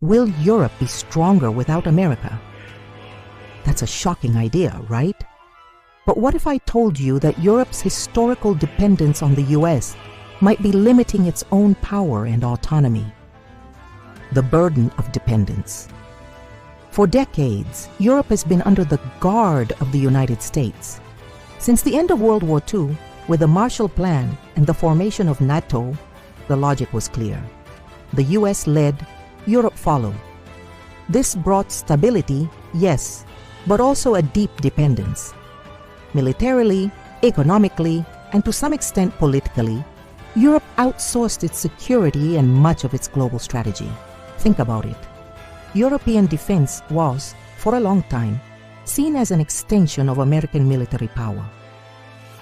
Will Europe be stronger without America? That's a shocking idea, right? But what if I told you that Europe's historical dependence on the US might be limiting its own power and autonomy? The burden of dependence. For decades, Europe has been under the guard of the United States. Since the end of World War II, with the Marshall Plan and the formation of NATO, the logic was clear. The US led, Europe followed. This brought stability, yes, but also a deep dependence. Militarily, economically, and to some extent politically, Europe outsourced its security and much of its global strategy. Think about it. European defense was, for a long time, seen as an extension of American military power.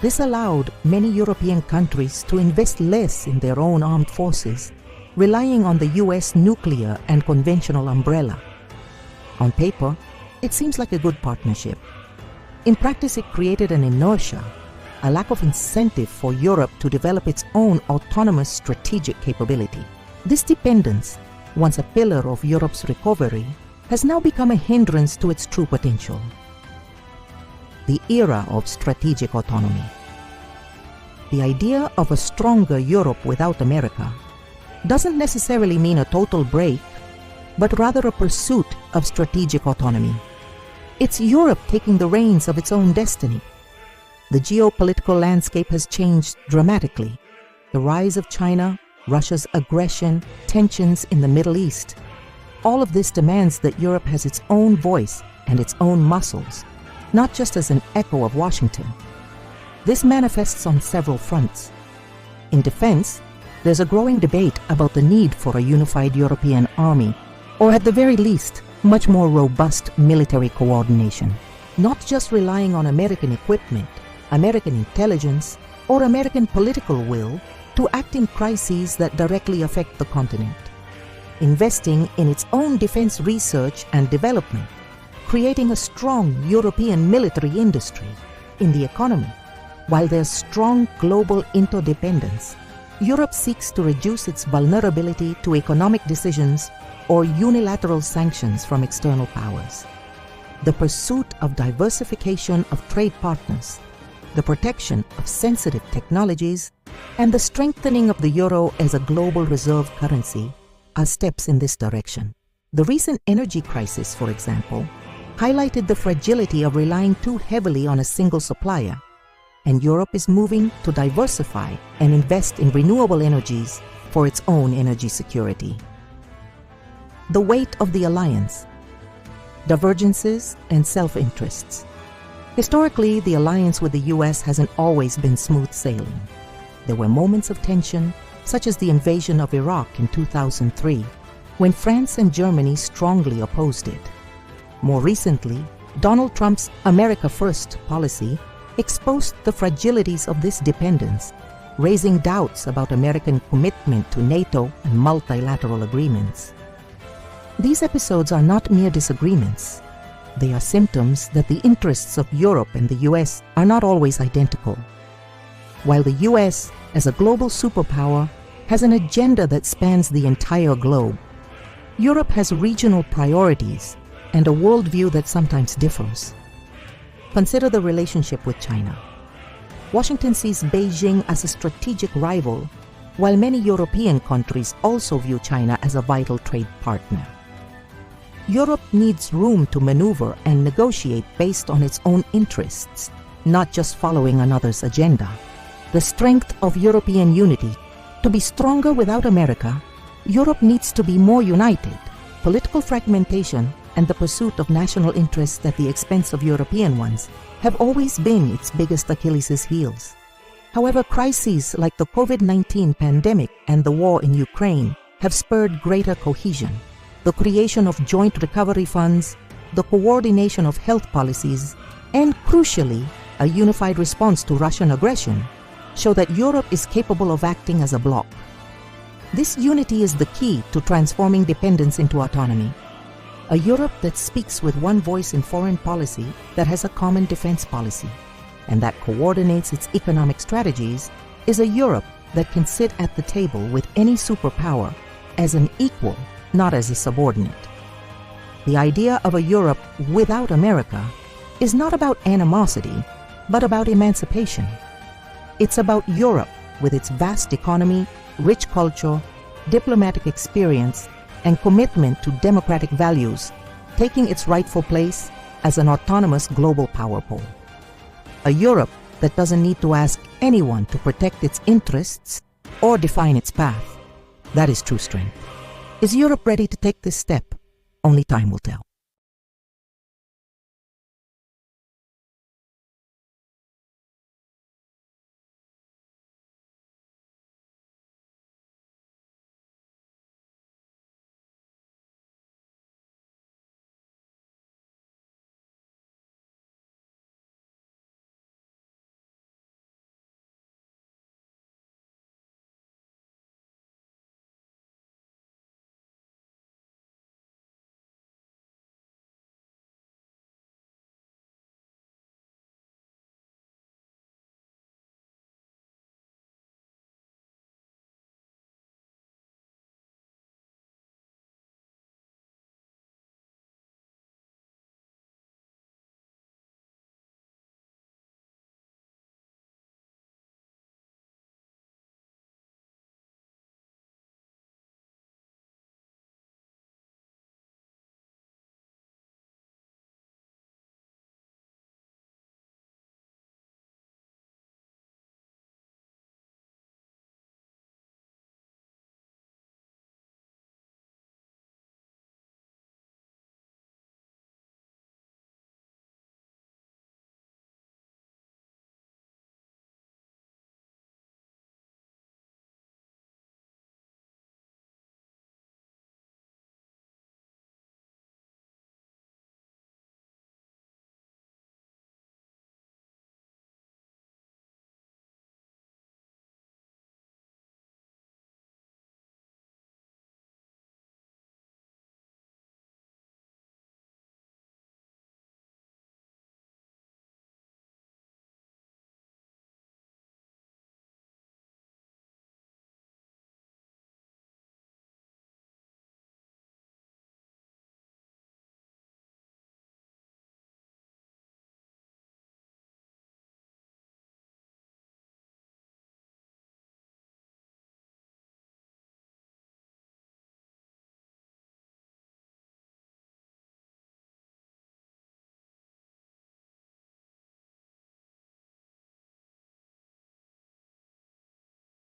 This allowed many European countries to invest less in their own armed forces, relying on the US nuclear and conventional umbrella. On paper, it seems like a good partnership. In practice, it created an inertia, a lack of incentive for Europe to develop its own autonomous strategic capability. This dependence, once a pillar of Europe's recovery, has now become a hindrance to its true potential. The era of strategic autonomy. The idea of a stronger Europe without America doesn't necessarily mean a total break, but rather a pursuit of strategic autonomy. It's Europe taking the reins of its own destiny. The geopolitical landscape has changed dramatically. The rise of China, Russia's aggression, tensions in the Middle East. All of this demands that Europe has its own voice and its own muscles, not just as an echo of Washington. This manifests on several fronts. In defense, there's a growing debate about the need for a unified European army, or at the very least, much more robust military coordination, not just relying on American equipment, American intelligence, or American political will to act in crises that directly affect the continent. Investing in its own defense research and development, creating a strong European military industry. In the economy, while there's strong global interdependence, Europe seeks to reduce its vulnerability to economic decisions or unilateral sanctions from external powers. The pursuit of diversification of trade partners, the protection of sensitive technologies, and the strengthening of the euro as a global reserve currency are steps in this direction. The recent energy crisis, for example, highlighted the fragility of relying too heavily on a single supplier, and Europe is moving to diversify and invest in renewable energies for its own energy security. The weight of the alliance, divergences and self-interests. Historically, the alliance with the US hasn't always been smooth sailing. There were moments of tension, such as the invasion of Iraq in 2003, when France and Germany strongly opposed it. More recently, Donald Trump's America First policy exposed the fragilities of this dependence, raising doubts about American commitment to NATO and multilateral agreements. These episodes are not mere disagreements. They are symptoms that the interests of Europe and the US are not always identical. While the US, as a global superpower, has an agenda that spans the entire globe, Europe has regional priorities and a worldview that sometimes differs. Consider the relationship with China. Washington sees Beijing as a strategic rival, while many European countries also view China as a vital trade partner. Europe needs room to maneuver and negotiate based on its own interests, not just following another's agenda. The strength of European unity. To be stronger without America, Europe needs to be more united. Political fragmentation and the pursuit of national interests at the expense of European ones have always been its biggest Achilles' heels. However, crises like the COVID-19 pandemic and the war in Ukraine have spurred greater cohesion. The creation of joint recovery funds, the coordination of health policies, and crucially, a unified response to Russian aggression show that Europe is capable of acting as a bloc. This unity is the key to transforming dependence into autonomy. A Europe that speaks with one voice in foreign policy, that has a common defense policy, and that coordinates its economic strategies, is a Europe that can sit at the table with any superpower as an equal not as a subordinate. The idea of a Europe without America is not about animosity, but about emancipation. It's about Europe with its vast economy, rich culture, diplomatic experience, and commitment to democratic values, taking its rightful place as an autonomous global power pole. A Europe that doesn't need to ask anyone to protect its interests or define its path. That is true strength. Is Europe ready to take this step? Only time will tell.